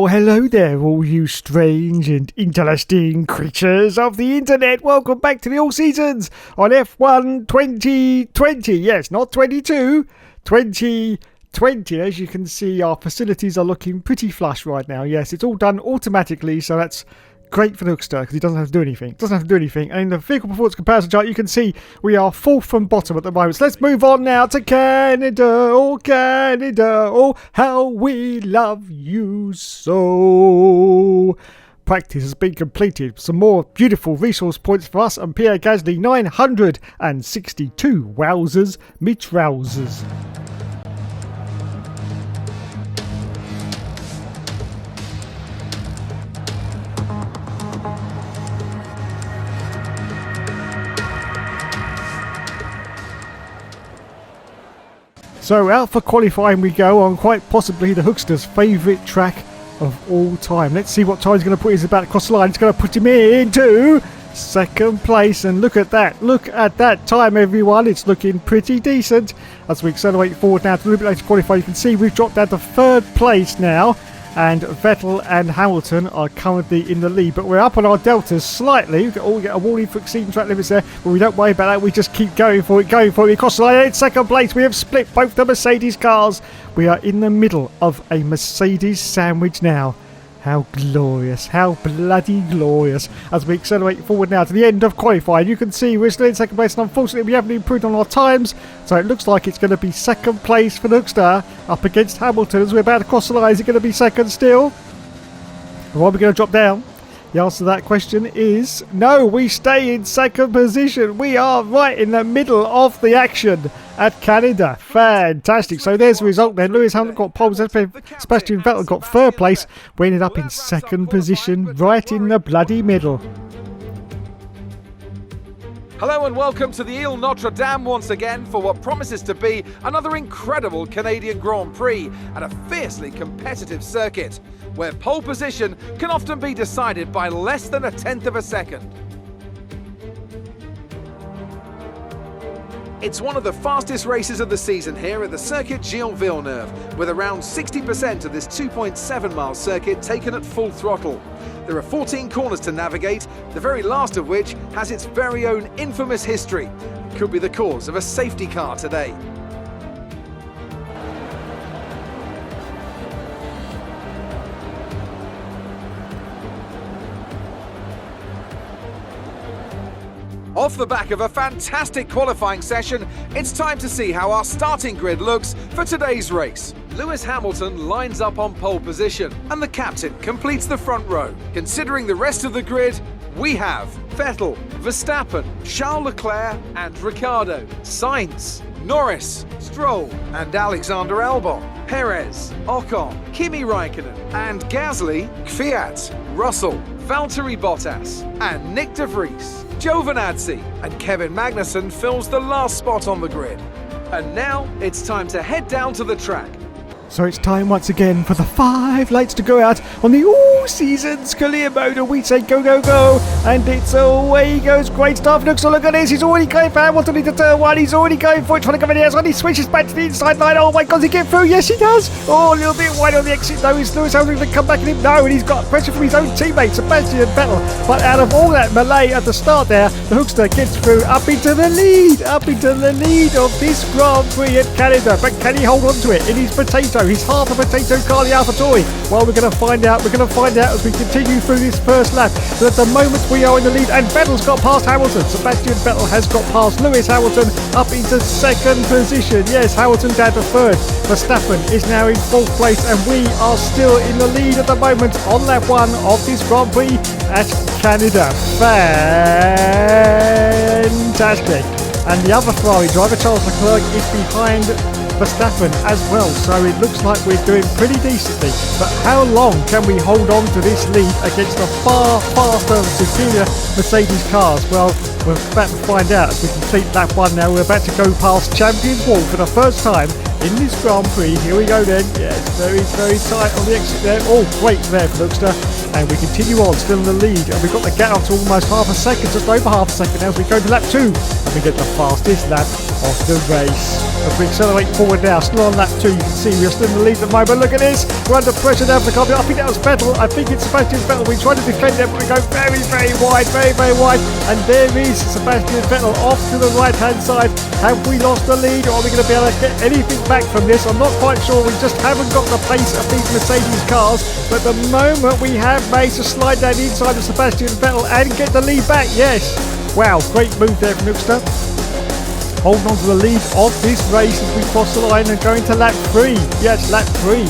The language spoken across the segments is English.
Well, hello there, all you strange and interesting creatures of the internet. Welcome back to the All Seasons on F1 2020. Yes, not 22, 2020. As you can see, our facilities are looking pretty flush right now. Yes, it's all done automatically, so that's great for the Hookster because he doesn't have to do anything. And in the vehicle performance comparison chart, you can see we are fourth from bottom at the moment. So let's move on now to Canada. Oh, Canada. Oh, how we love you so. Practice has been completed. Some more beautiful resource points for us and Pierre Gasly. 962. Wowzers, me trousers. So out for qualifying we go on quite possibly the Hookster's favourite track of all time. Let's see what time he's going to put. He's about to cross the line. He's going to put him into second place. And look at that. Look at that time, everyone. It's looking pretty decent. As we accelerate forward now to a little bit later qualify, you can see we've dropped down to third place now. And Vettel and Hamilton are currently in the lead. But we're up on our deltas slightly. We get a warning for exceeding track limits there. But we don't worry about that. We just keep going for it. We cross the line in second place. We have split both the Mercedes cars. We are in the middle of a Mercedes sandwich now. How glorious. How bloody glorious. As we accelerate forward now to the end of qualifying, you can see we're still in second place. And unfortunately, we haven't improved on our times. So it looks like it's going to be second place for the Hookster up against Hamilton. As we're about to cross the line, is it going to be second still? Or are we going to drop down? The answer to that question is no, we stay in second position. We are right in the middle of the action at Canada. Fantastic. So there's the result then. Lewis Hamilton got pole. Sebastian Vettel got third place. We ended up in second position, right in the bloody middle. Hello and welcome to the Ile Notre Dame once again for what promises to be another incredible Canadian Grand Prix at a fiercely competitive circuit, where pole position can often be decided by less than a tenth of a second. It's one of the fastest races of the season here at the Circuit Gilles Villeneuve, with around 60% of this 2.7 mile circuit taken at full throttle. There are 14 corners to navigate, the very last of which has its very own infamous history. Could be the cause of a safety car today. Off the back of a fantastic qualifying session, it's time to see how our starting grid looks for today's race. Lewis Hamilton lines up on pole position, and the captain completes the front row. Considering the rest of the grid, we have Vettel, Verstappen, Charles Leclerc and Ricciardo, Sainz, Norris, Stroll and Alexander Albon, Perez, Ocon, Kimi Raikkonen and Gasly, Kvyat, Russell, Valtteri Bottas and Nick de Vries. Giovinazzi and Kevin Magnussen fills the last spot on the grid. And now it's time to head down to the track. So it's time once again for the 5 lights to go out on the All Seasons career mode. And we say go, go, go. And it's away he goes. Great stuff. Look at this. He's already going for Hamilton into turn 1. He's already going for it. Trying to come in here. So he switches back to the inside line. Oh my God, does he get through? Yes, he does. Oh, a little bit wide on the exit. No, is Lewis Hamilton going to come back at him? No, and he's got pressure from his own teammate, Sebastian Vettel. But out of all that melee at the start there, the Hookster gets through up into the lead of this Grand Prix at Canada. But can he hold on to it in his potato? He's half a potato car, the AlphaTauri. Well, we're going to find out. As we continue through this first lap. So at the moment we are in the lead, and Vettel's got past Hamilton. Sebastian Vettel has got past Lewis Hamilton up into second position. Yes, Hamilton down to third. Verstappen is now in fourth place, and we are still in the lead at the moment on lap 1 of this Grand Prix at Canada. Fantastic. And the other Ferrari driver, Charles Leclerc, is behind Verstappen as well, so it looks like we're doing pretty decently. But how long can we hold on to this lead against the far faster and superior Mercedes cars? Well, we're about to find out as we complete lap 1 now. We're about to go past Champions Wall for the first time in this Grand Prix. Here we go then. Yes, very, very tight on the exit there. Oh, great there for Hookster. And we continue on, still in the lead. And we've got the gap up to almost half a second, just over half a second now as we go to lap 2 of we get the fastest lap of the race. As we accelerate forward now, still on lap 2, you can see we're still in the lead at the moment. Look at this, we're under pressure now for the car. I think that was Vettel, I think it's Sebastian Vettel. We try to defend it, but we go very, very wide, and there is Sebastian Vettel off to the right hand side. Have we lost the lead, or are we going to be able to get anything back from this? I'm not quite sure. We just haven't got the pace of these Mercedes cars, but the moment we have managed to slide down the inside of Sebastian Vettel and get the lead back. Yes, wow, great move there from Hookster. Holding on to the lead of this race as we cross the line and going to lap 3. Yes, lap 3.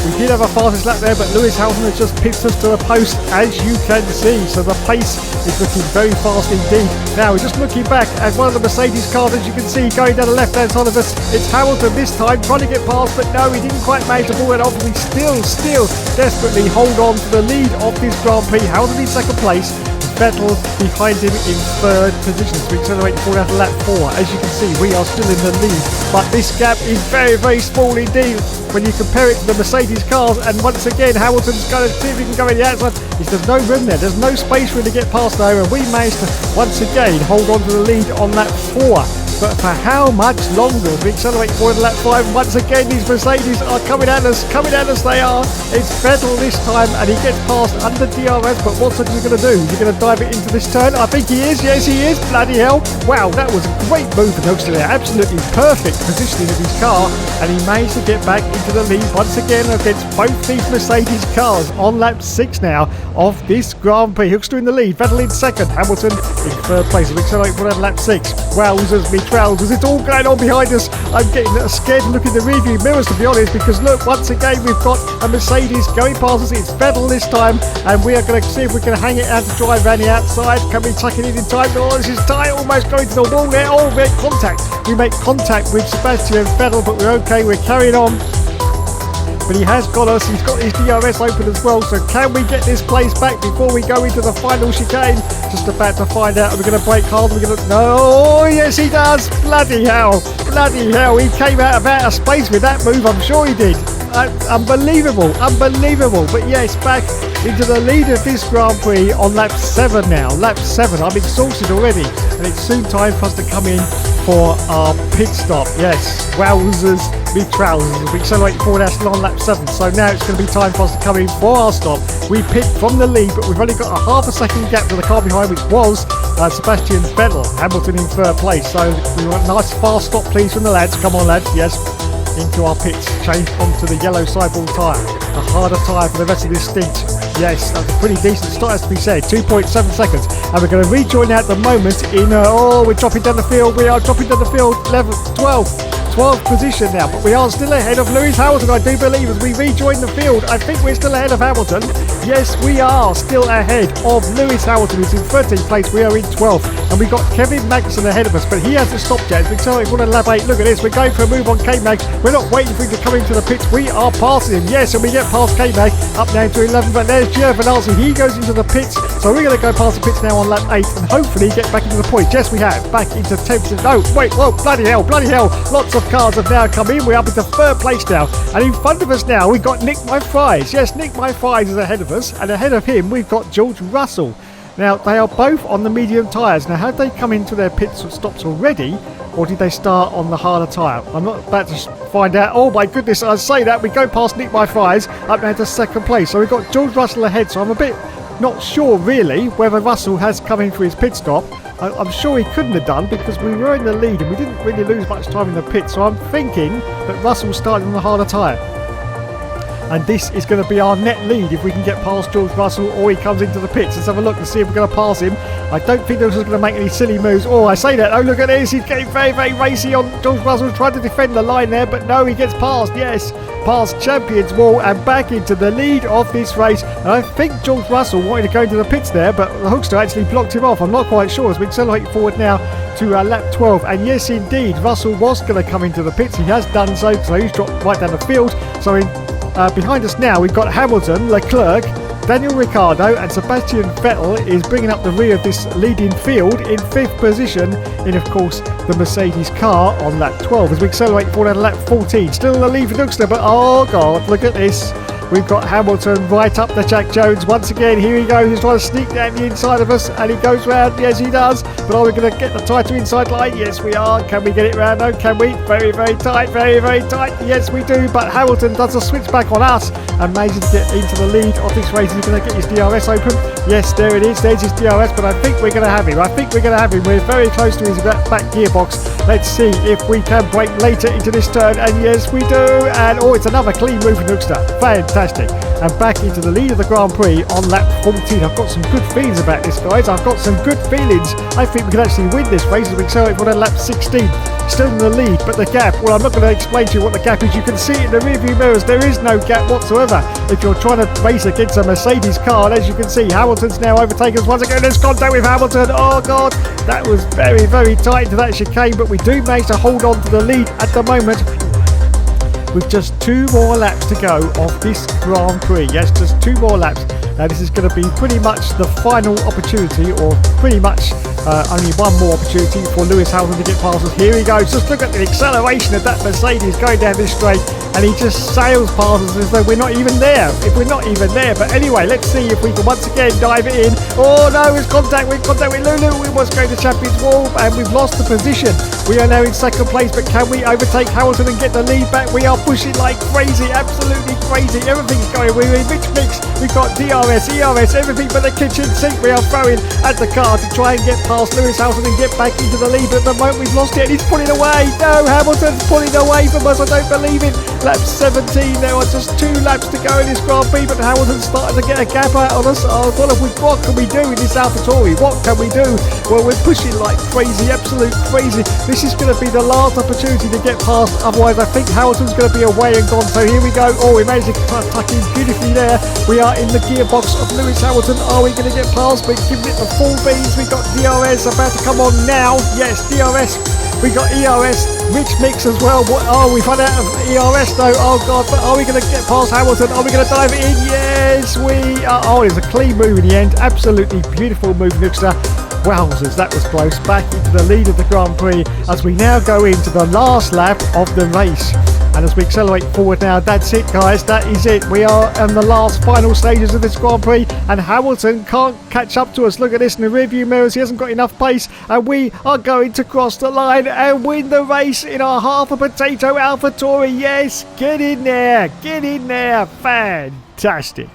We did have a fastest lap there, but Lewis Hamilton has just pipped us to the post, as you can see. So the pace is looking very fast indeed. Now we're just looking back at one of the Mercedes cars, as you can see, going down the left-hand side of us. It's Hamilton this time, trying to get past, but no, he didn't quite manage the ball, and obviously still desperately hold on to the lead of this Grand Prix. Hamilton in second place. Vettel behind him in third position. So we accelerate forward out to lap 4. As you can see, we are still in the lead, but this gap is very, very small indeed when you compare it to the Mercedes cars. And once again, Hamilton's going to see if he can go in the outside. There's no room there. There's no space for him to get past there, and we managed to once again hold on to the lead on lap 4. But for how much longer? We accelerate forward to lap 5. Once again, these Mercedes are coming at us they are. It's Vettel this time, and he gets past under DRS, but what's he going to do? Is he going to dive it into this turn? I think he is. Yes, he is. Bloody hell. Wow, that was a great move from Hookster there. Absolutely perfect positioning of his car, and he managed to get back into the lead once again against both these Mercedes cars on lap 6 now of this Grand Prix. Hookster in the lead, Vettel in second, Hamilton in third place. We accelerate forward to lap 6. Wowzers, me trousers, it's all going on behind us. I'm getting scared to look in the rearview mirrors, to be honest, because look, once again we've got a Mercedes going past us. It's Vettel this time, and we are going to see if we can hang it out to drive around the outside. Can we tuck it in time? Oh, this is tight, almost going to the wall there. Oh, we make contact. We make contact with Sebastian Vettel, but we're okay, we're carrying on. But he has got us, he's got his DRS open as well, so can we get this place back before we go into the final chicane? Just about to find out. Are we going to brake hard? Are we going to... No, oh, yes he does! Bloody hell, he came out of outer space with that move, I'm sure he did. Unbelievable, but yes, back into the lead of this Grand Prix on lap 7 now. Lap 7, I'm exhausted already, and it's soon time for us to come in for our pit stop. Yes, wowzers, big trousers. We accelerate forward out on lap 7, so now it's going to be time for us to come in for our stop. We pit from the lead, but we've only got a half a second gap to the car behind, which was Sebastian Vettel. Hamilton in third place, so we want a nice fast stop please from the lads. Come on lads, yes, into our pits, change onto the yellow sidewall tyre, the harder tyre for the rest of this stint. Yes, that's a pretty decent start, as to be said, 2.7 seconds, and we're going to rejoin at the moment in, we're dropping down the field, level 12th position now, but we are still ahead of Lewis Hamilton, I do believe, as we rejoin the field. I think we're still ahead of Hamilton. Yes, we are still ahead of Lewis Hamilton, who's in 13th place. We are in 12th, and we've got Kevin Magnussen ahead of us, but he hasn't stopped yet. We're going to lap 8. Look at this, we're going for a move on K-Mag. We're not waiting for him to come into the pits. We are passing him. Yes, and we get past K-Mag, up now to 11, but there's Giovinazzi. He goes into the pits, so we're going to go past the pits now on lap 8, and hopefully get back into the points. Yes, we have. Back into 10th. No, wait, whoa, bloody hell. Lots of cars have now come in. We're up into third place now, and in front of us now we've got Nick My Fries. Yes, Nick My Fries is ahead of us, and ahead of him we've got George Russell. Now they are both on the medium tyres. Now have they come into their pit stops already, or did they start on the harder tyre? I'm not about to find out. Oh my goodness, I say that, we go past Nick My Fries up now to second place, so we've got George Russell ahead, so I'm a bit not sure really whether Russell has come in for his pit stop. I'm sure he couldn't have done, because we were in the lead and we didn't really lose much time in the pit, so I'm thinking that Russell started on the harder tyre. And this is going to be our net lead if we can get past George Russell, or he comes into the pits. Let's have a look and see if we're going to pass him. I don't think Russell's going to make any silly moves. Oh, I say that. Oh, look at this. He's getting very, very racy on George Russell, trying to defend the line there, but no, he gets past. Yes, past Champions Wall and back into the lead of this race. And I think George Russell wanted to go into the pits there, but the Hookster actually blocked him off. I'm not quite sure. As we accelerate forward now to lap 12, and yes indeed, Russell was going to come into the pits. He has done so, so he's dropped right down the field. So behind us now we've got Hamilton, Leclerc, Daniel Ricciardo, and Sebastian Vettel is bringing up the rear of this leading field in 5th position in, of course, the Mercedes car on lap 12 as we accelerate forward to lap 14. Still in the lead for Hookster, but oh god, look at this. We've got Hamilton right up to Jack Jones once again. Here he goes. He's trying to sneak down the inside of us, and he goes round. Yes, he does. But are we going to get the tighter inside line? Yes, we are. Can we get it round? No, can we? Very, very tight. Very, very tight. Yes, we do. But Hamilton does a switch back on us and manages to get into the lead of this race. He's going to get his DRS open. Yes, there it is. There's his DRS. But I think we're going to have him. We're very close to his back gearbox. Let's see if we can break later into this turn. And yes, we do. And oh, it's another clean move from Hookster. Fantastic. And back into the lead of the Grand Prix on lap 14. I've got some good feelings about this, guys. I've got some good feelings. I think we can actually win this race as we accelerate for lap 16. Still in the lead, but the gap, well, I'm not going to explain to you what the gap is. You can see it in the rearview mirrors. There is no gap whatsoever if you're trying to race against a Mercedes car. And as you can see, Hamilton's now overtaken us once again. There's contact with Hamilton. Oh, God. That was very, very tight into that chicane, but we do manage to hold on to the lead at the moment. With just 2 more laps to go of this Grand Prix. Yes, just 2 more laps. Now this is going to be pretty much the final opportunity, or pretty much only one more opportunity for Lewis Hamilton to get past us. Here he goes. Just look at the acceleration of that Mercedes going down this straight, and he just sails past us as though we're not even there. If we're not even there. But anyway, let's see if we can once again dive it in. Oh no, it's contact with Lulu. We must go to Champions Wall, and we've lost the position. We are now in second place, but can we overtake Hamilton and get the lead back? We are pushing like crazy, absolutely crazy. Everything's going. We're in mixed mix. We've got DRS, ERS, everything but the kitchen sink. We are throwing at the car to try and get past Lewis Hamilton and get back into the lead. But at the moment we've lost it, and he's pulling away. No, Hamilton's pulling away from us. I don't believe it. Lap 17. There are just 2 laps to go in this Grand Prix, but Hamilton's starting to get a gap out on us. Oh, what can we do in this AlphaTauri? What can we do? Well, we're pushing like crazy, absolute crazy. This is going to be the last opportunity to get past. Otherwise, I think Hamilton's going to be away and gone. So here we go. Oh, we managed to tuck in beautifully there. We are in the gearbox of Lewis Hamilton. Are we going to get past? We're giving it the full beans. We got DRS about to come on now. Yes, DRS. We got ERS, rich mix as well. We've run out of ERS though. Oh God, but are we going to get past Hamilton? Are we going to dive it in? Yes, we are. Oh, it's a clean move in the end. Absolutely beautiful move, Hookster. Wowzers, that was close. Back into the lead of the Grand Prix as we now go into the last lap of the race. And as we accelerate forward now, that's it, guys. That is it. We are in the last final stages of this Grand Prix, and Hamilton can't catch up to us. Look at this in the rearview mirrors. He hasn't got enough pace, and we are going to cross the line and win the race in our half a potato AlphaTauri. Yes, get in there. Get in there. Fantastic.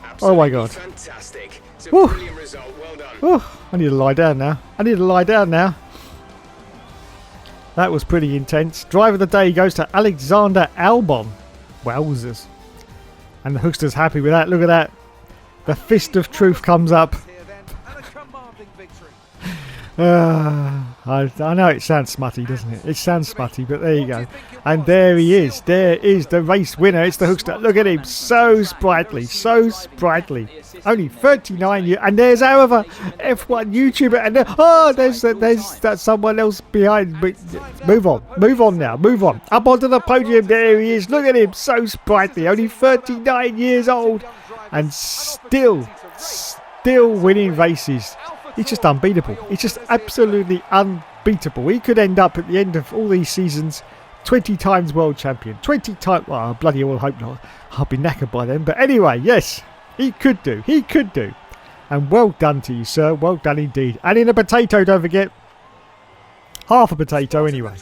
Absolutely. Oh my God. Fantastic. It's a Woo. brilliant result. Well done. Woo. I need to lie down now. That was pretty intense. Driver of the day goes to Alexander Albon. Wowzers. And the Hookster's happy with that. Look at that. The fist of truth comes up. I know it sounds smutty, doesn't it? It sounds smutty, but there you go. And there he is. There is the race winner. It's the Hookster. Look at him. So sprightly. So sprightly. Only 39 years. And there's our other F1 YouTuber. And there's that someone else behind. But move on. Move on now. Move on. Up onto the podium. There he is. Look at him. So sprightly. Only 39 years old. And still winning races. He's just unbeatable. He's just absolutely unbeatable. He could end up at the end of all these seasons 20 times world champion. 20 times. Well, I bloody well hope not. I'll be knackered by then. But anyway, yes, he could do. He could do. And well done to you, sir. Well done indeed. And in a potato, don't forget. Half a potato anyway.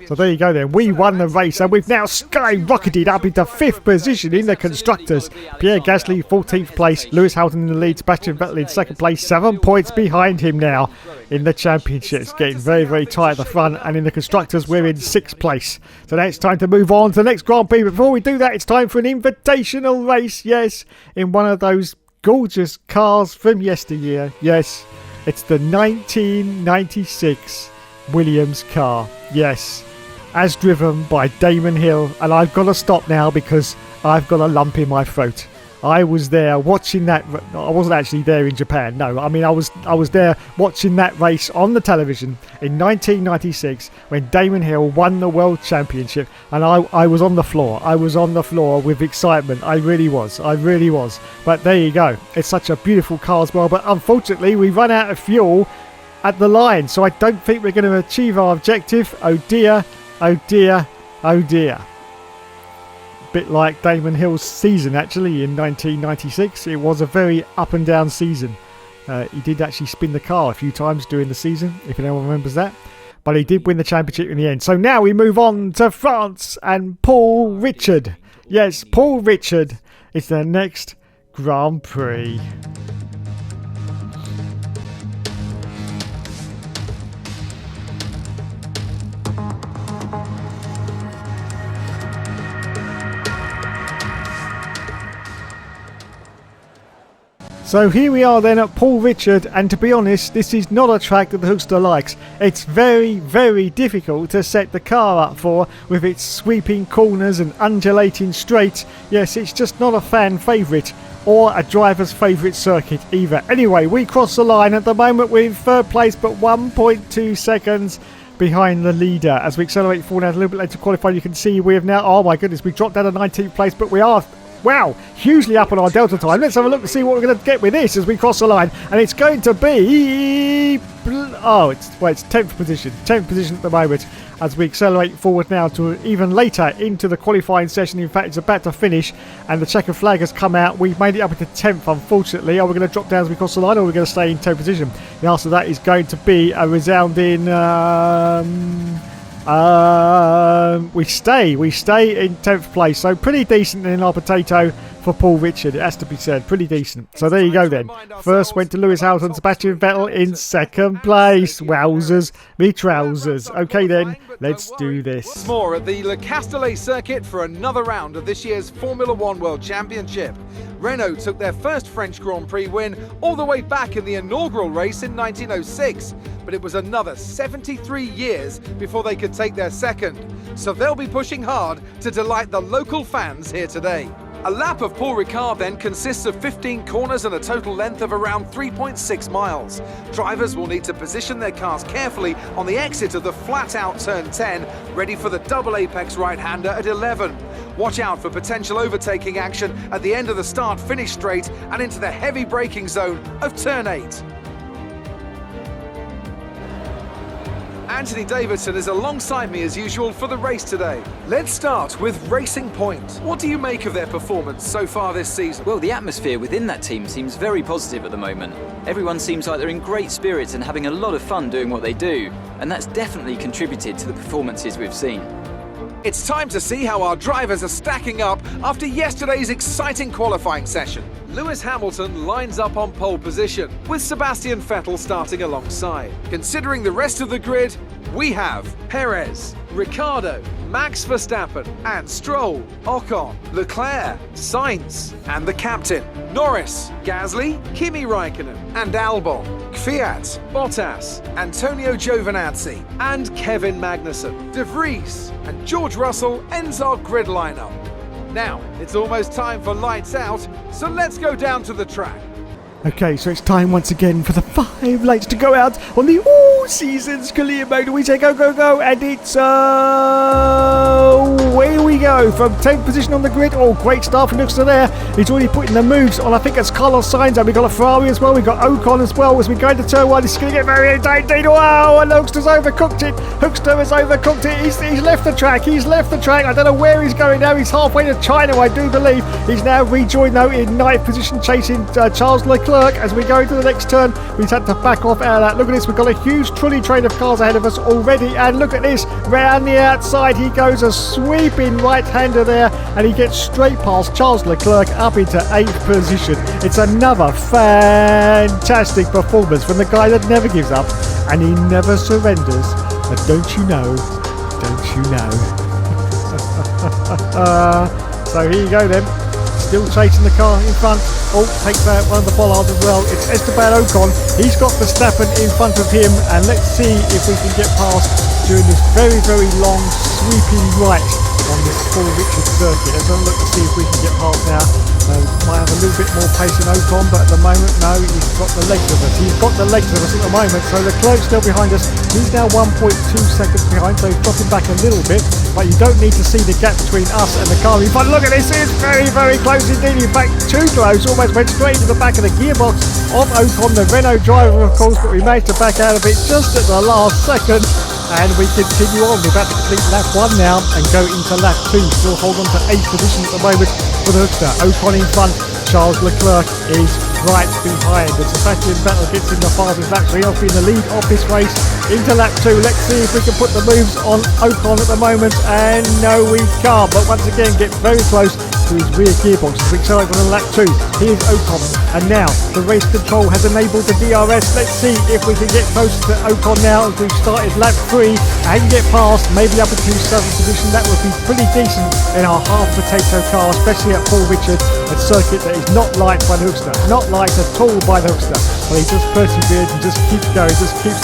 So there you go then. We won the race and we've now skyrocketed up into 5th position in the Constructors. Pierre Gasly 14th place. Lewis Hamilton in the lead. Sebastian Vettel in 2nd place. 7 points behind him now in the championship. It's getting very, very tight at the front. And in the Constructors we're in 6th place. So now it's time to move on to the next Grand Prix. But before we do that, it's time for an invitational race. Yes, in one of those gorgeous cars from yesteryear. Yes, it's the 1996 Williams car, yes, as driven by Damon Hill. And I've got to stop now because I've got a lump in my throat. I was there watching that. I wasn't actually there in Japan. No, I mean I was there watching that race on the television in 1996 when Damon Hill won the World Championship, and I was on the floor. I was on the floor with excitement. I really was. But there you go. It's such a beautiful car as well. But unfortunately, we run out of fuel at the line, so I don't think we're going to achieve our objective. Oh dear, oh dear, oh dear. bit like Damon Hill's season actually in 1996. It was a very up and down season. He did actually spin the car a few times during the season, if anyone remembers that. But he did win the championship in the end. So now we move on to France and Paul Richard. Yes, Paul Richard is the next Grand Prix. So here we are then at Paul Richard, and to be honest, this is not a track that the Hookster likes. It's very, very difficult to set the car up for, with its sweeping corners and undulating straights. Yes, it's just not a fan favourite, or a driver's favourite circuit either. Anyway, we cross the line. At the moment we're in third place, but 1.2 seconds behind the leader. As we accelerate forward now, a little bit later to qualify, you can see we have now, oh my goodness, we dropped down to 19th place, but we are, wow, hugely up on our delta time. Let's have a look to see what we're going to get with this as we cross the line. And it's going to be, it's 10th position. 10th position at the moment as we accelerate forward now to even later into the qualifying session. In fact, it's about to finish and the checkered flag has come out. We've made it up into 10th, unfortunately. Are we going to drop down as we cross the line, or are we going to stay in 10th position? The answer to that is going to be a resounding... we stay in 10th place, so pretty decent in our potato for Paul Richard, it has to be said, pretty decent. So there you go then. First went to Lewis Hamilton, Sebastian Vettel in second place. Wowzers, me trousers. Okay then, let's do this. Once more at the Le Castellet circuit for another round of this year's Formula One World Championship. Renault took their first French Grand Prix win all the way back in the inaugural race in 1906, but it was another 73 years before they could take their second. So they'll be pushing hard to delight the local fans here today. A lap of Paul Ricard then consists of 15 corners and a total length of around 3.6 miles. Drivers will need to position their cars carefully on the exit of the flat-out turn 10, ready for the double apex right-hander at 11. Watch out for potential overtaking action at the end of the start-finish straight and into the heavy braking zone of turn 8. Anthony Davidson is alongside me as usual for the race today. Let's start with Racing Point. What do you make of their performance so far this season? Well, the atmosphere within that team seems very positive at the moment. Everyone seems like they're in great spirits and having a lot of fun doing what they do, and that's definitely contributed to the performances we've seen. It's time to see how our drivers are stacking up after yesterday's exciting qualifying session. Lewis Hamilton lines up on pole position, with Sebastian Vettel starting alongside. Considering the rest of the grid, we have Perez, Ricciardo, Max Verstappen and Stroll, Ocon, Leclerc, Sainz and the captain, Norris, Gasly, Kimi Raikkonen and Albon, Kvyat, Bottas, Antonio Giovinazzi and Kevin Magnussen. De Vries and George Russell ends our grid lineup. Now, it's almost time for lights out, so let's go down to the track. Okay, so it's time once again for the 5 lights to go out on the all-seasons career mode. We say go, go, go, and it's away we go from 10th position on the grid. Oh, great start from Hookster there. He's already putting the moves on. I think it's Carlos Sainz, and we've got a Ferrari as well. We've got Ocon as well as we go into turn 1. He's going to get very entertained. Wow, and Hookster's overcooked it. Hookster has overcooked it. He's left the track. He's left the track. I don't know where he's going now. He's halfway to China, I do believe. He's now rejoined though in 9th position, chasing Charles Leclerc. As we go into the next turn, we've had to back off out of that. Look at this, we've got a huge trolley train of cars ahead of us already, and look at this, round the outside he goes, a sweeping right-hander there, and he gets straight past Charles Leclerc up into 8th position. It's another fantastic performance from the guy that never gives up and he never surrenders. But don't you know, so here you go then. Still chasing the car in front. Oh, takes out one of the bollards as well. It's Esteban Ocon. He's got Verstappen in front of him, and let's see if we can get past during this very, very long sweeping right on this Paul Richard circuit. Let's have a look to see if we can get past now. Might have a little bit more pace in Ocon, but at the moment, no, he's got the legs of us. He's got the legs of us at the moment, so Leclerc's still behind us. He's now 1.2 seconds behind, so he's dropping back a little bit, but you don't need to see the gap between us and the car in front. Look at this, it's very, very close indeed. In fact, too close, almost went straight into the back of the gearbox of Ocon, the Renault driver, of course, but we managed to back out of it just at the last second. And we continue on. We're about to complete lap 1 now and go into lap 2. Still hold on to 8th position at the moment for the Hookster. Ocon in front. Charles Leclerc is right behind. The Sebastian Vettel gets in the fastest lap, so he'll be in the lead of this race into lap 2. Let's see if we can put the moves on Ocon at the moment, and no, we can't. But once again, get very close to his rear gearbox as we accelerate on lap 2. Here's Ocon, and now the race control has enabled the DRS. Let's see if we can get close to Ocon now as we've started lap 3 and get past, maybe up into 7th position. That would be pretty decent in our half potato car, especially at Paul Richard, a circuit that is not liked by the Hookster, not liked at all by the Hookster. But he just perseveres and just keeps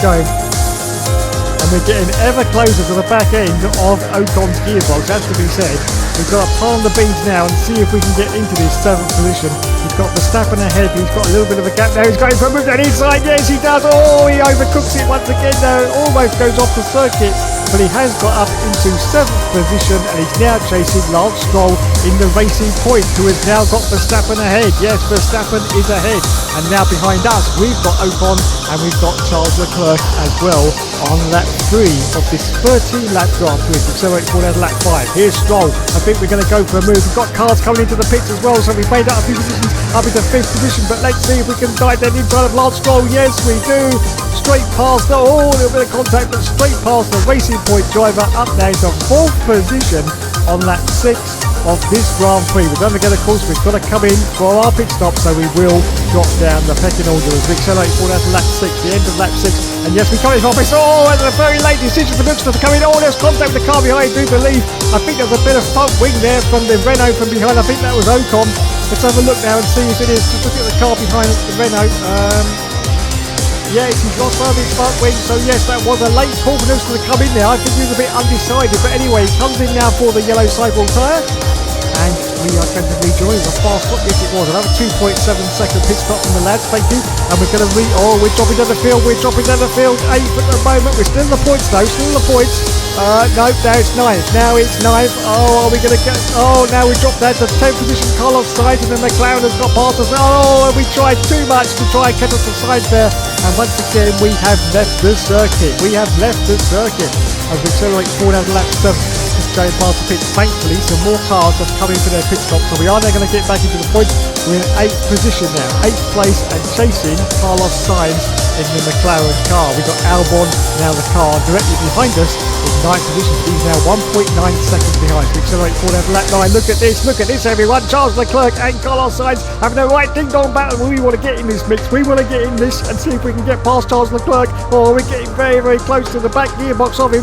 going, and we're getting ever closer to the back end of Ocon's gearbox, has to be said. We've got to palm the beans now and see if we can get into this 7th position. We've got Verstappen ahead, he's got a little bit of a gap now, he's going for a move down inside, yes he does, oh he overcooks it once again though, almost goes off the circuit, but he has got up into 7th position and he's now chasing Lance Stroll in the Racing Point, who has now got Verstappen ahead. Yes, Verstappen is ahead, and now behind us we've got Ocon and we've got Charles Leclerc as well on lap 3 of this 13-lap Grand Prix. Accelerate forward at lap 5. Here's Stroll. I think we're going to go for a move. We've got cars coming into the pits as well, so we've made up a few positions up into 5th position, but let's see if we can dive then inside of Lance Stroll. Yes, we do. Straight past the, a little bit of contact, but straight past the Racing Point driver up now to 4th position on lap 6 of this Grand Prix. We're going to get, of course, we've got to come in for our pit stop, so we will drop down the pecking order as we accelerate forward to lap 6, the end of lap 6. And yes, we come in for pit. Oh, and a very late decision for Hookster to come in. Oh, there's contact with the car behind, I do believe. I think there's a bit of front wing there from the Renault from behind. I think that was Ocon. Let's have a look now and see if it is. Just look at the car behind the Renault. Yes, he's lost some of his front wing, so yes, that was a late call for Hookster to come in there. I think he was a bit undecided, but anyway, he comes in now for the yellow sidewall tyre. And we are going to rejoin the fast stop. Yes, it was another 2.7 second pit stop from the lads. Thank you. And we're going to we're dropping down the field. We're dropping down the field. 8th at the moment. We're still in the points though. Still in the points. No, now it's 9th. Now it's 9th. Oh, are we going to get? Oh, now we dropped down to 10th position. Carlos Sainz, and then McLaren has got past us. Oh, and we tried too much to try and catch us aside there. And once again, we have left the circuit. We have left the circuit as we accelerate forward out of lap 7. Going past the pits. Thankfully, some more cars have come in for their pit stop, so we are now going to get back into the points. We're in 8th position now, 8th place, and chasing Carlos Sainz in the McLaren car. We've got Albon, now the car directly behind us in 9th position. He's now 1.9 seconds behind. We accelerate forward over lap 9. Look at this, everyone. Charles Leclerc and Carlos Sainz having a right ding-dong battle. We want to get in this mix. We want to get in this and see if we can get past Charles Leclerc. Oh, we're getting very, very close to the back gearbox of him.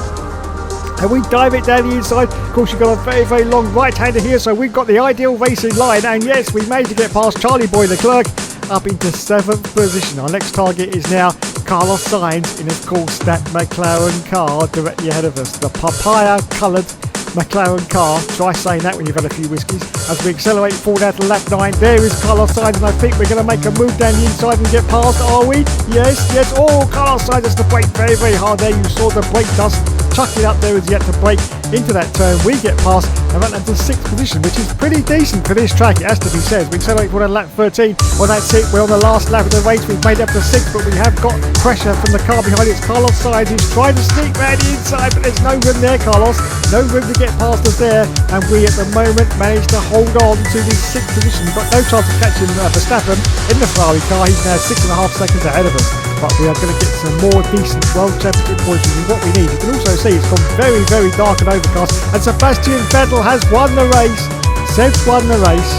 And we dive it down the inside. Of course, you've got a very, very long right-hander here, so we've got the ideal racing line. And yes, we managed to get past Charlie Boy Leclerc up into 7th position. Our next target is now Carlos Sainz in, of course, that McLaren car directly ahead of us. The papaya-coloured McLaren car. Try saying that when you've had a few whiskies. As we accelerate forward out to lap 9, there is Carlos Sainz, and I think we're going to make a move down the inside and get past, are we? Yes. Oh, Carlos Sainz has to brake very, very hard there. You saw the brake dust. Chuck it up there as yet to brake into that turn. We get past and run into 6th position, which is pretty decent for this track, it has to be said. We accelerate forward on lap 13. Well, that's it. We're on the last lap of the race. We've made up to 6th, but we have got pressure from the car behind. It's Carlos Sainz who's trying to sneak round the inside, but there's no room there, Carlos. No room to get past us there, and we at the moment manage to hold on to the 6th position. We've got no chance of catching Verstappen in the Ferrari car. He's now 6.5 seconds ahead of us. But we are going to get some more decent World Championship points, which is what we need. You can also see it's gone very, very dark and overcast. And Sebastian Vettel has won the race. Seb's won the race.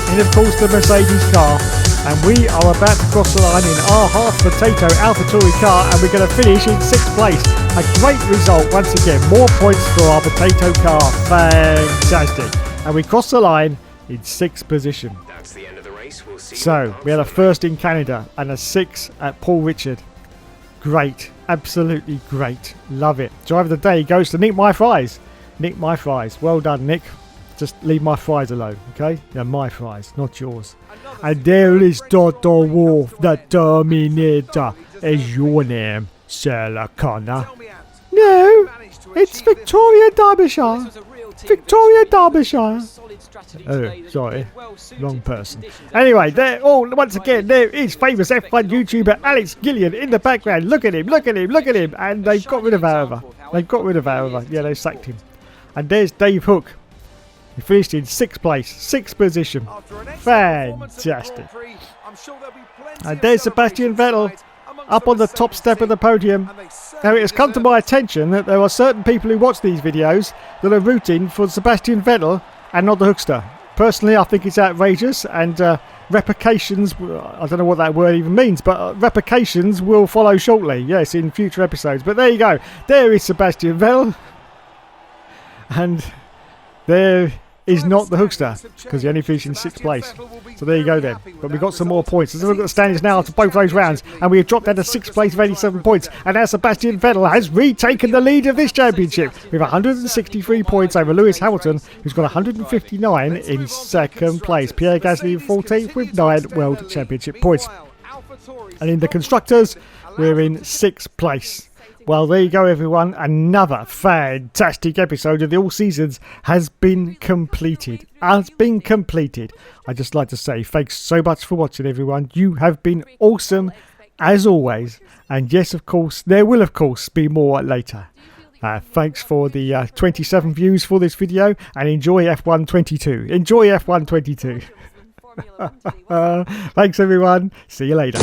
And of course the Mercedes car. And we are about to cross the line in our half potato AlphaTauri car, and we're going to finish in 6th place. A great result once again. More points for our potato car. Fantastic. And we cross the line in 6th position. That's the end of the race. We'll see. So we had a 1st in Canada and a 6th at Paul Richard. Great, absolutely great, love it. Driver of the day goes to Nick My Fries. Nick My Fries, well done, Nick. Just leave my fries alone, okay? They're my fries, not yours. And there is Toto Wolff, the Terminator. Is your name Sarah Connor? No, it's Victoria Derbyshire. Victoria, Derbyshire. Oh, sorry, wrong person. Anyway, there. Oh, once again, there is famous F1 YouTuber Alex Gillian in the background. Look at him, look at him, look at him. And they've got rid of Araver. They've got rid of Araver. Yeah, they sacked him. And there's Dave Hook. He finished in 6th place, 6th position. Fantastic. And there's Sebastian Vettel up on the top step of the podium. Now, it has come to my attention that there are certain people who watch these videos that are rooting for Sebastian Vettel and not the Hookster. Personally, I think it's outrageous, and replications, I don't know what that word even means, but replications will follow shortly, yes, in future episodes. But there you go. There is Sebastian Vettel. And there is not the Hookster, because he only finished in 6th place. So there you go then. But we've got some more points. Let's look at the standings now after both those rounds, and we have dropped down to 6th place with 87 points. And now Sebastian Vettel has retaken the lead of this championship with 163 points over Lewis Hamilton, who's got 159 in 2nd place. Pierre Gasly in 14th with 9 World Championship points. And in the Constructors, we're in 6th place. Well, there you go, everyone. Another fantastic episode of the All Seasons has been completed. I'd just like to say thanks so much for watching, everyone. You have been awesome, as always. And yes, of course, there will, of course, be more later. Thanks for the 27 views for this video, and enjoy F1 22. Enjoy F1 22. Thanks, everyone. See you later.